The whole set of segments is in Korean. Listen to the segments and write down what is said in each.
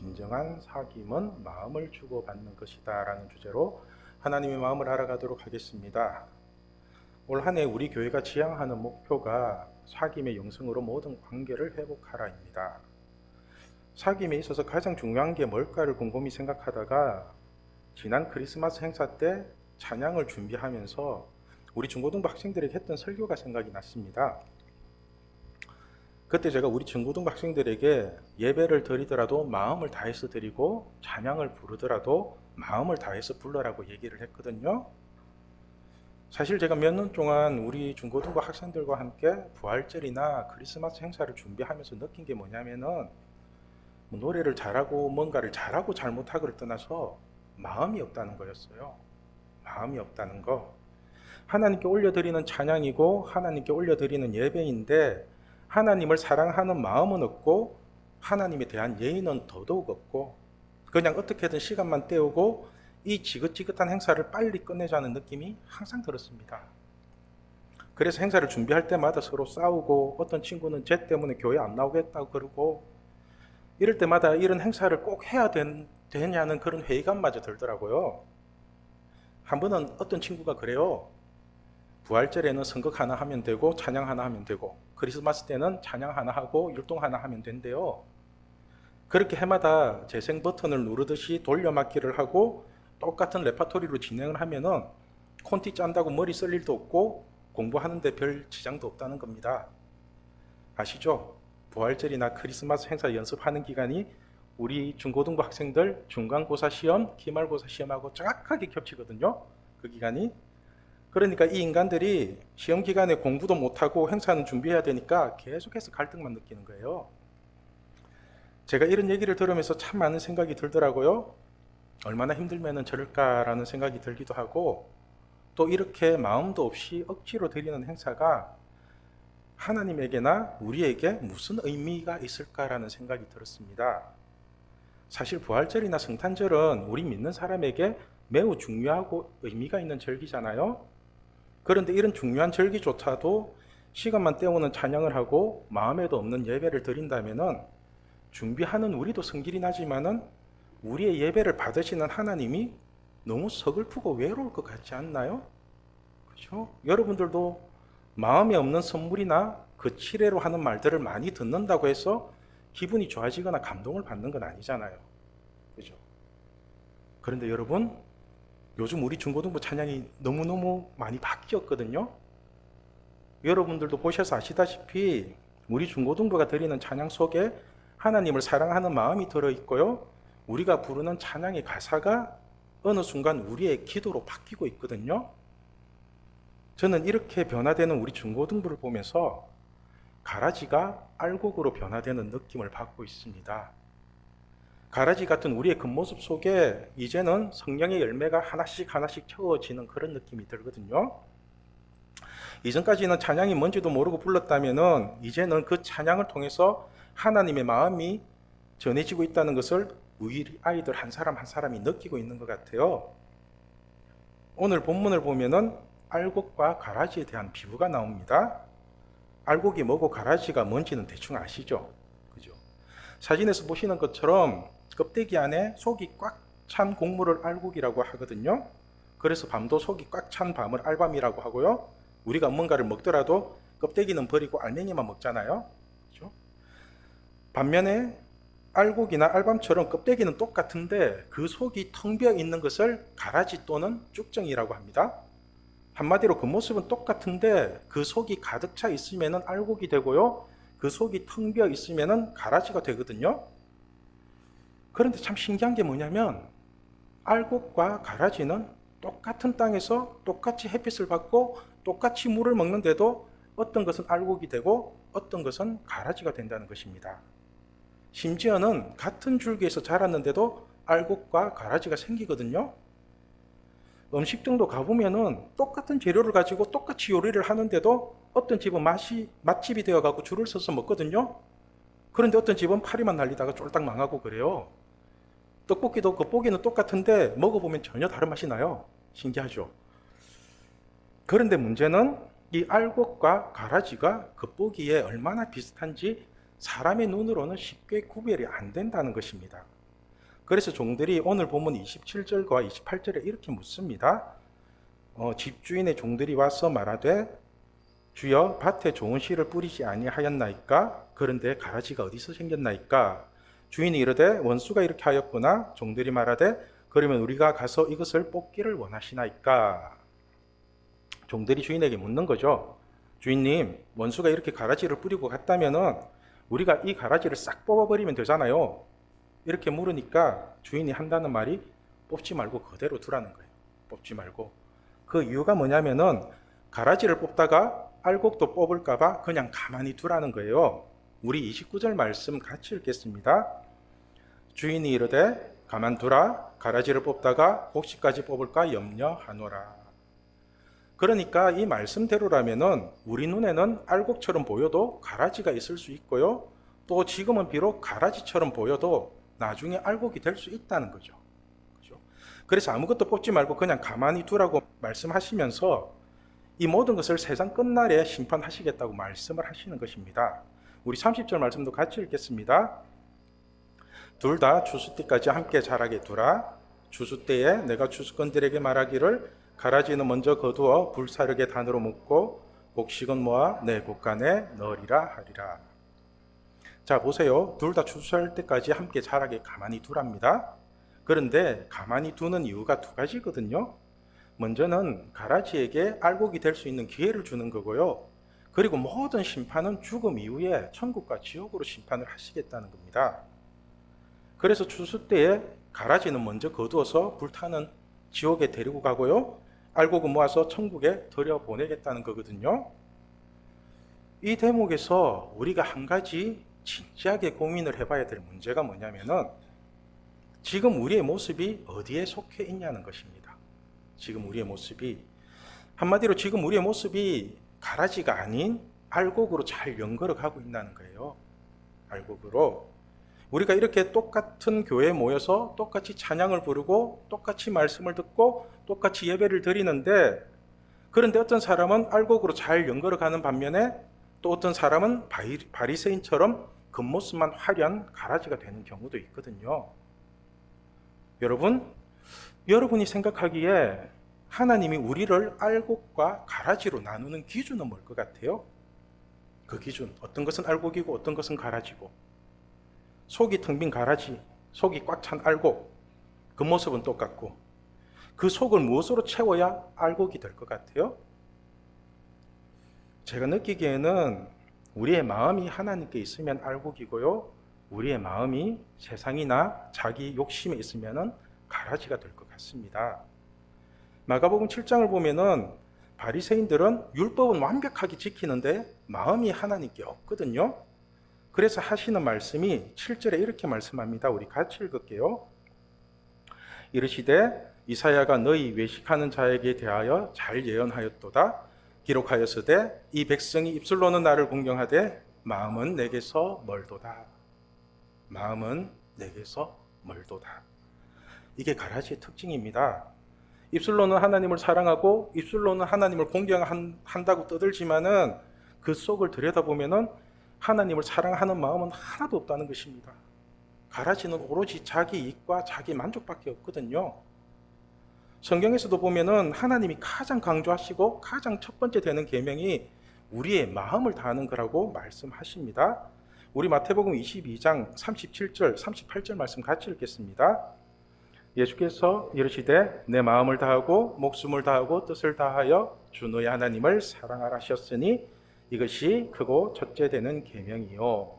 진정한 사귐은 마음을 주고받는 것이다 라는 주제로 하나님의 마음을 알아가도록 하겠습니다. 올 한 해 우리 교회가 지향하는 목표가 사귐의 영성으로 모든 관계를 회복하라입니다. 사귐에 있어서 가장 중요한 게 뭘까를 곰곰이 생각하다가 지난 크리스마스 행사 때 찬양을 준비하면서 우리 중고등부 학생들에게 했던 설교가 생각이 났습니다. 그때 제가 우리 중고등부 학생들에게 예배를 드리더라도 마음을 다해서 드리고 찬양을 부르더라도 마음을 다해서 불러라고 얘기를 했거든요. 사실 제가 몇 년 동안 우리 중고등부 학생들과 함께 부활절이나 크리스마스 행사를 준비하면서 느낀 게 뭐냐면은 노래를 잘하고 뭔가를 잘하고 잘못하고를 떠나서 마음이 없다는 거였어요. 마음이 없다는 거. 하나님께 올려드리는 찬양이고 하나님께 올려드리는 예배인데 하나님을 사랑하는 마음은 없고 하나님에 대한 예의는 더더욱 없고 그냥 어떻게든 시간만 때우고 이 지긋지긋한 행사를 빨리 끝내자는 느낌이 항상 들었습니다. 그래서 행사를 준비할 때마다 서로 싸우고 어떤 친구는 쟤 때문에 교회 안 나오겠다고 그러고 이럴 때마다 이런 행사를 꼭 해야 되냐는 그런 회의감마저 들더라고요. 한 번은 어떤 친구가 그래요. 부활절에는 선곡 하나 하면 되고 찬양 하나 하면 되고 크리스마스 때는 찬양 하나 하고 율동 하나 하면 된대요. 그렇게 해마다 재생 버튼을 누르듯이 돌려막기를 하고 똑같은 레파토리로 진행을 하면은 콘티 짠다고 머리 쓸 일도 없고 공부하는데 별 지장도 없다는 겁니다. 아시죠? 부활절이나 크리스마스 행사 연습하는 기간이 우리 중고등부 학생들 중간고사 시험, 기말고사 시험하고 정확하게 겹치거든요. 그 기간이. 그러니까 이 인간들이 시험 기간에 공부도 못하고 행사는 준비해야 되니까 계속해서 갈등만 느끼는 거예요. 제가 이런 얘기를 들으면서 참 많은 생각이 들더라고요. 얼마나 힘들면 저럴까라는 생각이 들기도 하고 또 이렇게 마음도 없이 억지로 드리는 행사가 하나님에게나 우리에게 무슨 의미가 있을까라는 생각이 들었습니다. 사실 부활절이나 성탄절은 우리 믿는 사람에게 매우 중요하고 의미가 있는 절기잖아요. 그런데 이런 중요한 절기조차도 시간만 때우는 찬양을 하고 마음에도 없는 예배를 드린다면은 준비하는 우리도 성질이 나지만은 우리의 예배를 받으시는 하나님이 너무 서글프고 외로울 것 같지 않나요? 그렇죠? 여러분들도 마음에 없는 선물이나 그 치레로 하는 말들을 많이 듣는다고 해서 기분이 좋아지거나 감동을 받는 건 아니잖아요. 그죠? 그런데 여러분, 요즘 우리 중고등부 찬양이 너무너무 많이 바뀌었거든요. 여러분들도 보셔서 아시다시피 우리 중고등부가 드리는 찬양 속에 하나님을 사랑하는 마음이 들어있고요. 우리가 부르는 찬양의 가사가 어느 순간 우리의 기도로 바뀌고 있거든요. 저는 이렇게 변화되는 우리 중고등부를 보면서 가라지가 알곡으로 변화되는 느낌을 받고 있습니다. 가라지 같은 우리의 겉모습 속에 이제는 성령의 열매가 하나씩 하나씩 채워지는 그런 느낌이 들거든요. 이전까지는 찬양이 뭔지도 모르고 불렀다면은 이제는 그 찬양을 통해서 하나님의 마음이 전해지고 있다는 것을 우리 아이들 한 사람 한 사람이 느끼고 있는 것 같아요. 오늘 본문을 보면은 알곡과 가라지에 대한 비유가 나옵니다. 알곡이 뭐고 가라지가 뭔지는 대충 아시죠? 그죠? 사진에서 보시는 것처럼 껍데기 안에 속이 꽉 찬 곡물을 알곡이라고 하거든요. 그래서 밤도 속이 꽉 찬 밤을 알밤이라고 하고요. 우리가 뭔가를 먹더라도 껍데기는 버리고 알맹이만 먹잖아요. 그죠? 반면에 알곡이나 알밤처럼 껍데기는 똑같은데 그 속이 텅 비어 있는 것을 가라지 또는 쭉정이라고 합니다. 한마디로 겉모습은 똑같은데 그 속이 가득 차 있으면 알곡이 되고요. 그 속이 텅 비어 있으면 가라지가 되거든요. 그런데 참 신기한 게 뭐냐면 알곡과 가라지는 똑같은 땅에서 똑같이 햇빛을 받고 똑같이 물을 먹는데도 어떤 것은 알곡이 되고 어떤 것은 가라지가 된다는 것입니다. 심지어는 같은 줄기에서 자랐는데도 알곡과 가라지가 생기거든요. 음식점도 가보면은 똑같은 재료를 가지고 똑같이 요리를 하는데도 어떤 집은 맛집이 되어가고 줄을 서서 먹거든요. 그런데 어떤 집은 파리만 날리다가 쫄딱 망하고 그래요. 떡볶이도 겉보기는 똑같은데 먹어보면 전혀 다른 맛이 나요. 신기하죠? 그런데 문제는 이 알곡과 가라지가 겉보기에 얼마나 비슷한지 사람의 눈으로는 쉽게 구별이 안 된다는 것입니다. 그래서 종들이 오늘 본문 27절과 28절에 이렇게 묻습니다. 집주인의 종들이 와서 말하되 주여 밭에 좋은 씨를 뿌리지 아니하였나이까? 그런데 가라지가 어디서 생겼나이까? 주인이 이르되 원수가 이렇게 하였구나. 종들이 말하되 그러면 우리가 가서 이것을 뽑기를 원하시나이까? 종들이 주인에게 묻는 거죠. 주인님, 원수가 이렇게 가라지를 뿌리고 갔다면은 우리가 이 가라지를 싹 뽑아버리면 되잖아요. 이렇게 물으니까 주인이 한다는 말이 뽑지 말고 그대로 두라는 거예요. 뽑지 말고. 그 이유가 뭐냐면은 가라지를 뽑다가 알곡도 뽑을까봐 그냥 가만히 두라는 거예요. 우리 29절 말씀 같이 읽겠습니다. 주인이 이르되 가만두라. 가라지를 뽑다가 곡식까지 뽑을까 염려하노라. 그러니까 이 말씀대로라면은 우리 눈에는 알곡처럼 보여도 가라지가 있을 수 있고요. 또 지금은 비록 가라지처럼 보여도 나중에 알곡이 될 수 있다는 거죠. 그죠? 그래서 아무것도 뽑지 말고 그냥 가만히 두라고 말씀하시면서 이 모든 것을 세상 끝날에 심판하시겠다고 말씀을 하시는 것입니다. 우리 30절 말씀도 같이 읽겠습니다. 둘 다 추수 때까지 함께 자라게 두라. 추수 때에 내가 추수꾼들에게 말하기를 가라지는 먼저 거두어 불사르게 단으로 묶고 곡식은 모아 내 곡간에 넣으리라 하리라. 자, 보세요. 둘 다 추수할 때까지 함께 자라게 가만히 두랍니다. 그런데 가만히 두는 이유가 두 가지거든요. 먼저는 가라지에게 알곡이 될 수 있는 기회를 주는 거고요. 그리고 모든 심판은 죽음 이후에 천국과 지옥으로 심판을 하시겠다는 겁니다. 그래서 추수 때에 가라지는 먼저 거두어서 불타는 지옥에 데리고 가고요. 알곡은 모아서 천국에 들여보내겠다는 거거든요. 이 대목에서 우리가 한 가지 진지하게 고민을 해봐야 될 문제가 뭐냐면은 지금 우리의 모습이 어디에 속해 있냐는 것입니다. 지금 우리의 모습이 한마디로 지금 우리의 모습이 가라지가 아닌 알곡으로 잘 연결을 하고 있다는 거예요. 알곡으로 우리가 이렇게 똑같은 교회에 모여서 똑같이 찬양을 부르고 똑같이 말씀을 듣고 똑같이 예배를 드리는데 그런데 어떤 사람은 알곡으로 잘 연결을 가는 반면에 또 어떤 사람은 바리새인처럼 겉모습만 화려한 가라지가 되는 경우도 있거든요. 여러분이 생각하기에 하나님이 우리를 알곡과 가라지로 나누는 기준은 뭘 것 같아요? 그 기준, 어떤 것은 알곡이고 어떤 것은 가라지고 속이 텅 빈 가라지, 속이 꽉 찬 알곡, 겉모습은 똑같고 그 속을 무엇으로 채워야 알곡이 될 것 같아요? 제가 느끼기에는 우리의 마음이 하나님께 있으면 알곡이고요, 우리의 마음이 세상이나 자기 욕심에 있으면 가라지가 될 것 같습니다. 마가복음 7장을 보면은 바리새인들은 율법은 완벽하게 지키는데 마음이 하나님께 없거든요. 그래서 하시는 말씀이 7절에 이렇게 말씀합니다. 우리 같이 읽을게요. 이르시되 이사야가 너희 외식하는 자에게 대하여 잘 예언하였도다. 기록하였으되 이 백성이 입술로는 나를 공경하되 마음은 내게서 멀도다. 마음은 내게서 멀도다. 이게 가라지의 특징입니다. 입술로는 하나님을 사랑하고 입술로는 하나님을 공경한다고 떠들지만은 그 속을 들여다보면은 하나님을 사랑하는 마음은 하나도 없다는 것입니다. 가라지는 오로지 자기 이익과 자기 만족밖에 없거든요. 성경에서도 보면은 하나님이 가장 강조하시고 가장 첫 번째 되는 계명이 우리의 마음을 다하는 거라고 말씀하십니다. 우리 마태복음 22장 37절, 38절 말씀 같이 읽겠습니다. 예수께서 이르시되 내 마음을 다하고 목숨을 다하고 뜻을 다하여 주 너의 하나님을 사랑하라 하셨으니 이것이 크고 첫째 되는 계명이요.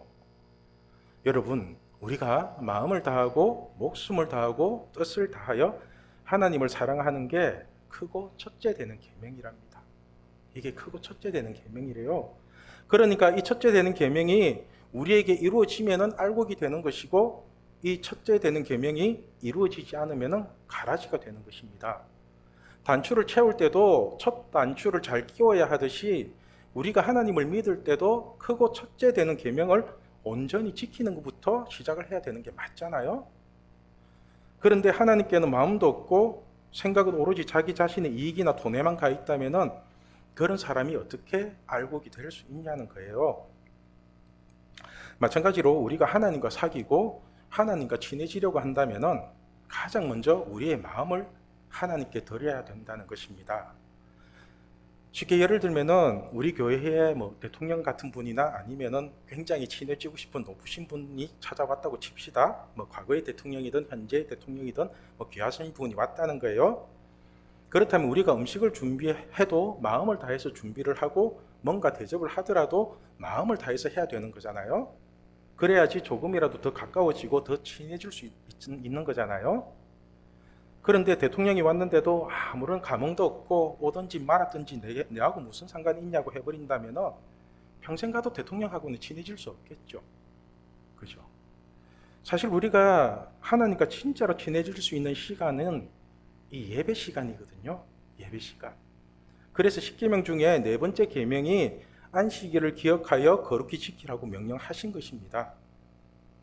여러분, 우리가 마음을 다하고 목숨을 다하고 뜻을 다하여 하나님을 사랑하는 게 크고 첫째 되는 계명이랍니다. 이게 크고 첫째 되는 계명이래요. 그러니까 이 첫째 되는 계명이 우리에게 이루어지면은 알곡이 되는 것이고 이 첫째 되는 계명이 이루어지지 않으면은 가라지가 되는 것입니다. 단추를 채울 때도 첫 단추를 잘 끼워야 하듯이 우리가 하나님을 믿을 때도 크고 첫째 되는 계명을 온전히 지키는 것부터 시작을 해야 되는 게 맞잖아요. 그런데 하나님께는 마음도 없고 생각은 오로지 자기 자신의 이익이나 돈에만 가 있다면은 그런 사람이 어떻게 알곡이 될 수 있냐는 거예요. 마찬가지로 우리가 하나님과 사귀고 하나님과 친해지려고 한다면은 가장 먼저 우리의 마음을 하나님께 드려야 된다는 것입니다. 쉽게 예를 들면은 우리 교회에 뭐 대통령 같은 분이나 아니면은 굉장히 친해지고 싶은 높으신 분이 찾아왔다고 칩시다. 뭐 과거의 대통령이든 현재의 대통령이든 뭐 귀하신 분이 왔다는 거예요. 그렇다면 우리가 음식을 준비해도 마음을 다해서 준비를 하고 뭔가 대접을 하더라도 마음을 다해서 해야 되는 거잖아요. 그래야지 조금이라도 더 가까워지고 더 친해질 수 있는 거잖아요. 그런데 대통령이 왔는데도 아무런 감흥도 없고 오든지 말았든지 내하고 무슨 상관이 있냐고 해버린다면 평생 가도 대통령하고는 친해질 수 없겠죠. 그죠? 사실 우리가 하나님과 진짜로 친해질 수 있는 시간은 이 예배 시간이거든요. 예배 시간. 그래서 10계명 중에 네 번째 계명이 안식일을 기억하여 거룩히 지키라고 명령하신 것입니다.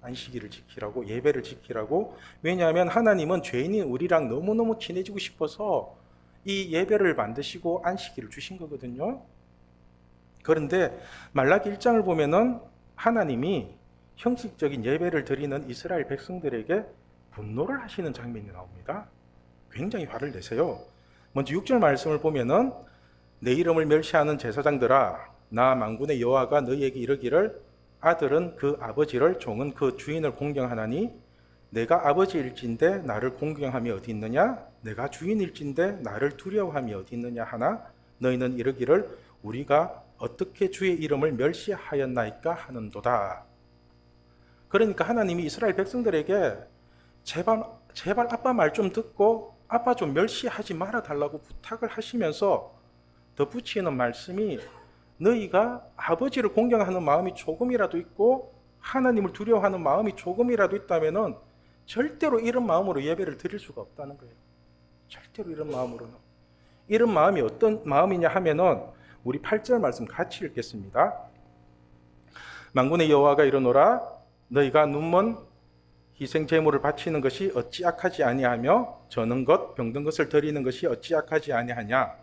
안식일을 지키라고, 예배를 지키라고. 왜냐하면 하나님은 죄인인 우리랑 너무너무 친해지고 싶어서 이 예배를 만드시고 안식일을 주신 거거든요. 그런데 말라기 1장을 보면은 하나님이 형식적인 예배를 드리는 이스라엘 백성들에게 분노를 하시는 장면이 나옵니다. 굉장히 화를 내세요. 먼저 6절 말씀을 보면은 내 이름을 멸시하는 제사장들아, 나 만군의 여호와가 너희에게 이르기를 아들은 그 아버지를, 종은 그 주인을 공경하나니 내가 아버지일진데 나를 공경함이 어디 있느냐? 내가 주인일진데 나를 두려워함이 어디 있느냐 하나 너희는 이르기를 우리가 어떻게 주의 이름을 멸시하였나이까 하는도다. 그러니까 하나님이 이스라엘 백성들에게 제발 아빠 말 좀 듣고 아빠 좀 멸시하지 말아 달라고 부탁을 하시면서 덧붙이는 말씀이 너희가 아버지를 공경하는 마음이 조금이라도 있고 하나님을 두려워하는 마음이 조금이라도 있다면 절대로 이런 마음으로 예배를 드릴 수가 없다는 거예요. 절대로 이런 마음으로는. 이런 마음이 어떤 마음이냐 하면은 우리 8절 말씀 같이 읽겠습니다. 만군의 여호와가 이르노라 너희가 눈먼 희생 제물을 바치는 것이 어찌 악하지 아니하며 저는 것 병든 것을 드리는 것이 어찌 악하지 아니하냐.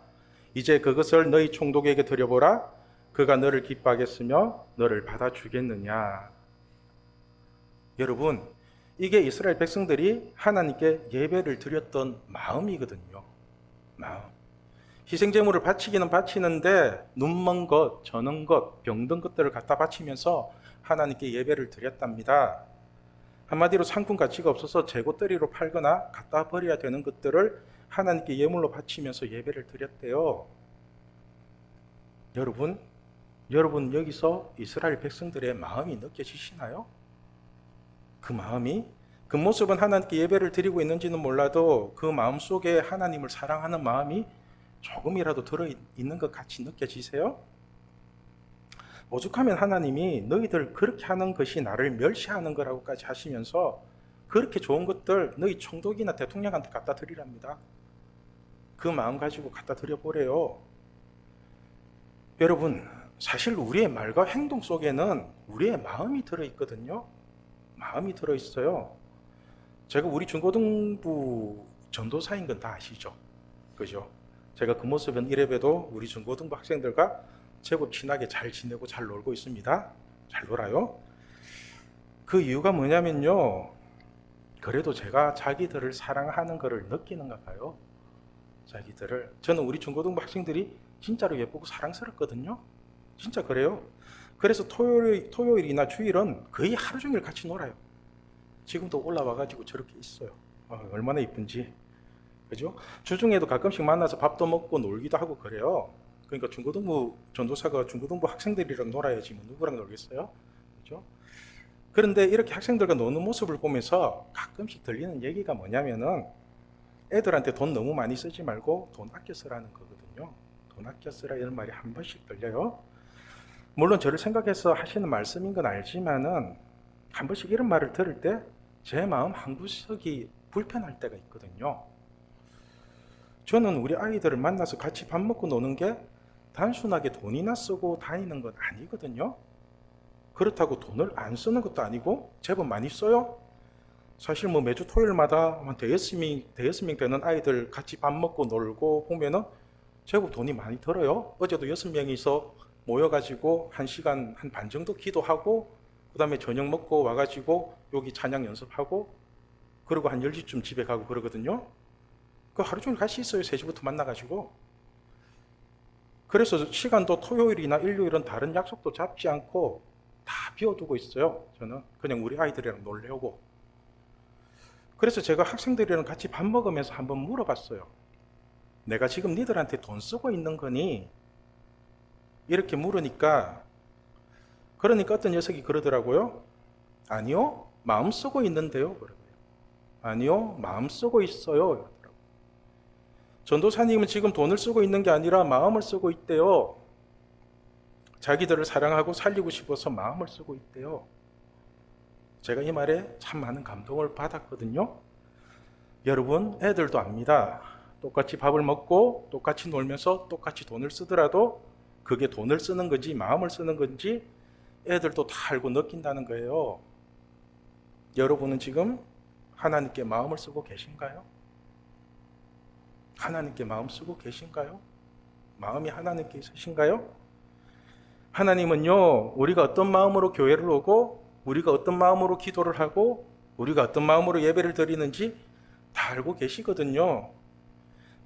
이제 그것을 너희 총독에게 드려보라. 그가 너를 기뻐하겠으며 너를 받아주겠느냐. 여러분, 이게 이스라엘 백성들이 하나님께 예배를 드렸던 마음이거든요. 마음. 희생 제물을 바치기는 바치는데 눈먼 것, 저는 것, 병든 것들을 갖다 바치면서 하나님께 예배를 드렸답니다. 한마디로 상품 가치가 없어서 재고떨이로 팔거나 갖다 버려야 되는 것들을 하나님께 예물로 바치면서 예배를 드렸대요. 여러분 여기서 이스라엘 백성들의 마음이 느껴지시나요? 그 마음이, 그 모습은 하나님께 예배를 드리고 있는지는 몰라도 그 마음 속에 하나님을 사랑하는 마음이 조금이라도 들어있는 것 같이 느껴지세요? 오죽하면 하나님이 너희들 그렇게 하는 것이 나를 멸시하는 거라고까지 하시면서 그렇게 좋은 것들 너희 총독이나 대통령한테 갖다 드리랍니다. 그 마음 가지고 갖다 드려보래요. 여러분, 사실 우리의 말과 행동 속에는 우리의 마음이 들어있거든요. 마음이 들어있어요. 제가 우리 중고등부 전도사인 건 다 아시죠? 그죠? 제가 그 모습은 이래봬도 우리 중고등부 학생들과 제법 친하게 잘 지내고 잘 놀고 있습니다. 잘 놀아요. 그 이유가 뭐냐면요, 그래도 제가 자기들을 사랑하는 것을 느끼는가 봐요. 자기들을. 저는 우리 중고등부 학생들이 진짜로 예쁘고 사랑스럽거든요. 진짜 그래요. 그래서 토요일이나 주일은 거의 하루 종일 같이 놀아요. 지금도 올라와가지고 저렇게 있어요. 얼마나 이쁜지. 그죠? 주중에도 가끔씩 만나서 밥도 먹고 놀기도 하고 그래요. 그러니까 중고등부 전도사가 중고등부 학생들이랑 놀아야지 뭐 누구랑 놀겠어요? 그죠? 그런데 이렇게 학생들과 노는 모습을 보면서 가끔씩 들리는 얘기가 뭐냐면은 애들한테 돈 너무 많이 쓰지 말고 돈 아껴 쓰라는 거거든요. 돈 아껴 쓰라 이런 말이 한 번씩 들려요. 물론 저를 생각해서 하시는 말씀인 건 알지만은 한 번씩 이런 말을 들을 때 제 마음 한 구석이 불편할 때가 있거든요. 저는 우리 아이들을 만나서 같이 밥 먹고 노는 게 단순하게 돈이나 쓰고 다니는 건 아니거든요. 그렇다고 돈을 안 쓰는 것도 아니고 제법 많이 써요. 사실 뭐 매주 토요일마다 한 대여섯 명 되는 아이들 같이 밥 먹고 놀고 보면은 제법 돈이 많이 들어요. 어제도 6명이서 모여가지고 1시간 한 반 정도 기도하고 그 다음에 저녁 먹고 와가지고 여기 찬양 연습하고 그리고 한 10시쯤 집에 가고 그러거든요. 그 하루 종일 같이 있어요. 3시부터 만나가지고. 그래서 시간도 토요일이나 일요일은 다른 약속도 잡지 않고 다 비워두고 있어요. 저는 그냥 우리 아이들이랑 놀려고. 그래서 제가 학생들이랑 같이 밥 먹으면서 한번 물어봤어요. 내가 지금 니들한테 돈 쓰고 있는 거니? 이렇게 물으니까 그러니까 어떤 녀석이 그러더라고요. 아니요, 마음 쓰고 있는데요. 그러고요. 아니요, 마음 쓰고 있어요. 전도사님은 지금 돈을 쓰고 있는 게 아니라 마음을 쓰고 있대요. 자기들을 사랑하고 살리고 싶어서 마음을 쓰고 있대요. 제가 이 말에 참 많은 감동을 받았거든요. 여러분, 애들도 압니다. 똑같이 밥을 먹고 똑같이 놀면서 똑같이 돈을 쓰더라도 그게 돈을 쓰는 건지 마음을 쓰는 건지 애들도 다 알고 느낀다는 거예요. 여러분은 지금 하나님께 마음을 쓰고 계신가요? 하나님께 마음 쓰고 계신가요? 마음이 하나님께 있으신가요? 하나님은요, 우리가 어떤 마음으로 교회를 오고 우리가 어떤 마음으로 기도를 하고 우리가 어떤 마음으로 예배를 드리는지 다 알고 계시거든요.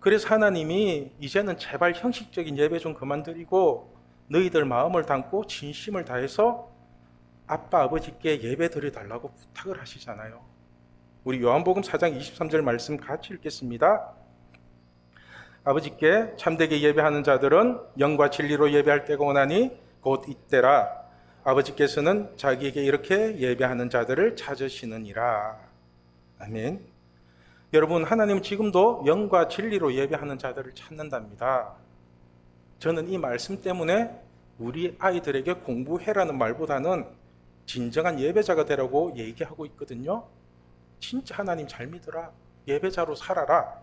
그래서 하나님이 이제는 제발 형식적인 예배 좀 그만 드리고 너희들 마음을 담고 진심을 다해서 아빠 아버지께 예배 드려달라고 부탁을 하시잖아요. 우리 요한복음 4장 23절 말씀 같이 읽겠습니다. 아버지께 참되게 예배하는 자들은 영과 진리로 예배할 때가 오나니 곧 이때라. 아버지께서는 자기에게 이렇게 예배하는 자들을 찾으시느니라. 아멘. 여러분, 하나님은 지금도 영과 진리로 예배하는 자들을 찾는답니다. 저는 이 말씀 때문에 우리 아이들에게 공부해라는 말보다는 진정한 예배자가 되라고 얘기하고 있거든요. 진짜 하나님 잘 믿어라. 예배자로 살아라.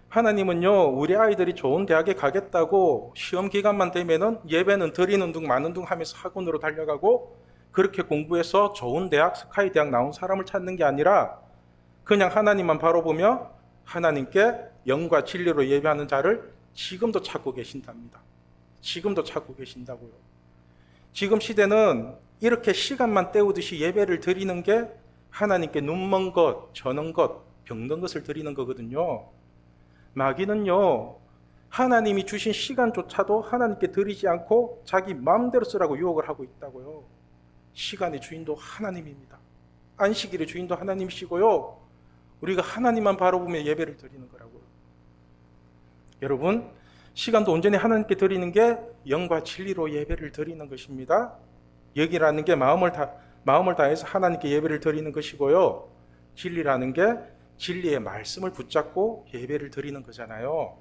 하나님은요, 우리 아이들이 좋은 대학에 가겠다고 시험 기간만 되면은 예배는 드리는 둥 마는 둥 하면서 학원으로 달려가고 그렇게 공부해서 좋은 대학, 스카이 대학 나온 사람을 찾는 게 아니라 그냥 하나님만 바라보며 하나님께 영과 진리로 예배하는 자를 지금도 찾고 계신답니다. 지금도 찾고 계신다고요. 지금 시대는 이렇게 시간만 때우듯이 예배를 드리는 게 하나님께 눈먼 것, 저는 것, 병든 것을 드리는 거거든요. 마귀는요, 하나님이 주신 시간조차도 하나님께 드리지 않고 자기 마음대로 쓰라고 유혹을 하고 있다고요. 시간의 주인도 하나님입니다. 안식일의 주인도 하나님이시고요. 우리가 하나님만 바라보며 예배를 드리는 거라고요. 여러분, 시간도 온전히 하나님께 드리는 게 영과 진리로 예배를 드리는 것입니다. 여기라는 게 마음을 다해서 하나님께 예배를 드리는 것이고요. 진리라는 게 진리의 말씀을 붙잡고 예배를 드리는 거잖아요.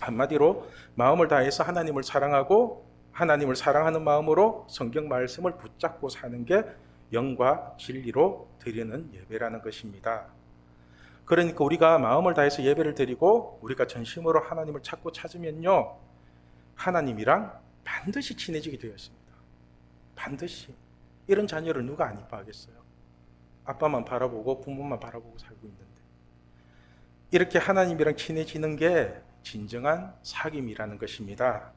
한마디로 마음을 다해서 하나님을 사랑하고 하나님을 사랑하는 마음으로 성경 말씀을 붙잡고 사는 게 영과 진리로 드리는 예배라는 것입니다. 그러니까 우리가 마음을 다해서 예배를 드리고 우리가 전심으로 하나님을 찾고 찾으면요, 하나님이랑 반드시 친해지게 되어 있습니다. 반드시. 이런 자녀를 누가 안 이뻐하겠어요? 아빠만 바라보고 부모만 바라보고 살고 있는데. 이렇게 하나님이랑 친해지는 게 진정한 사귐이라는 것입니다.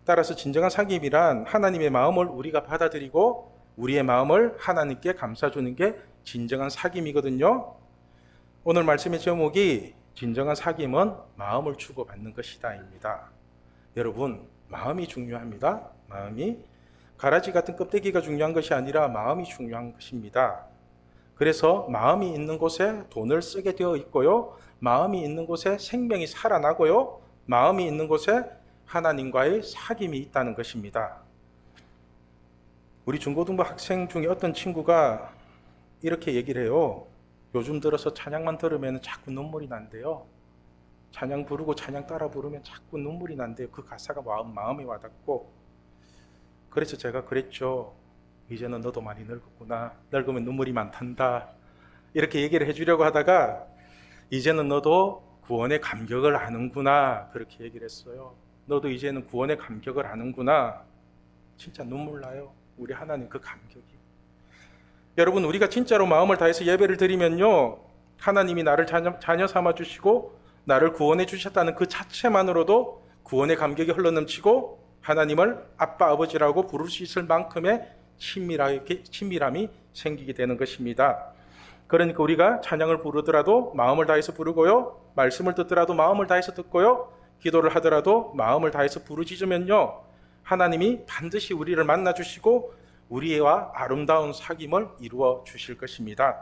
따라서 진정한 사귐이란 하나님의 마음을 우리가 받아들이고 우리의 마음을 하나님께 감싸주는 게 진정한 사귐이거든요. 오늘 말씀의 제목이 진정한 사귐은 마음을 주고받는 것이다 입니다. 여러분, 마음이 중요합니다. 마음이 가라지 같은 껍데기가 중요한 것이 아니라 마음이 중요한 것입니다. 그래서 마음이 있는 곳에 돈을 쓰게 되어 있고요. 마음이 있는 곳에 생명이 살아나고요. 마음이 있는 곳에 하나님과의 사귐이 있다는 것입니다. 우리 중고등부 학생 중에 어떤 친구가 이렇게 얘기를 해요. 요즘 들어서 찬양만 들으면 자꾸 눈물이 난대요. 찬양 부르고 찬양 따라 부르면 자꾸 눈물이 난대요. 그 가사가 마음에 와닿고. 그래서 제가 그랬죠. 이제는 너도 많이 늙었구나. 늙으면 눈물이 많단다. 이렇게 얘기를 해주려고 하다가 이제는 너도 구원의 감격을 아는구나. 그렇게 얘기를 했어요. 너도 이제는 구원의 감격을 아는구나. 진짜 눈물 나요. 우리 하나님 그 감격이. 여러분, 우리가 진짜로 마음을 다해서 예배를 드리면요, 하나님이 나를 자녀 삼아 주시고 나를 구원해 주셨다는 그 자체만으로도 구원의 감격이 흘러넘치고 하나님을 아빠 아버지라고 부를 수 있을 만큼의 친밀함이 생기게 되는 것입니다. 그러니까 우리가 찬양을 부르더라도 마음을 다해서 부르고요, 말씀을 듣더라도 마음을 다해서 듣고요, 기도를 하더라도 마음을 다해서 부르짖으면요, 하나님이 반드시 우리를 만나 주시고 우리와 아름다운 사귐을 이루어 주실 것입니다.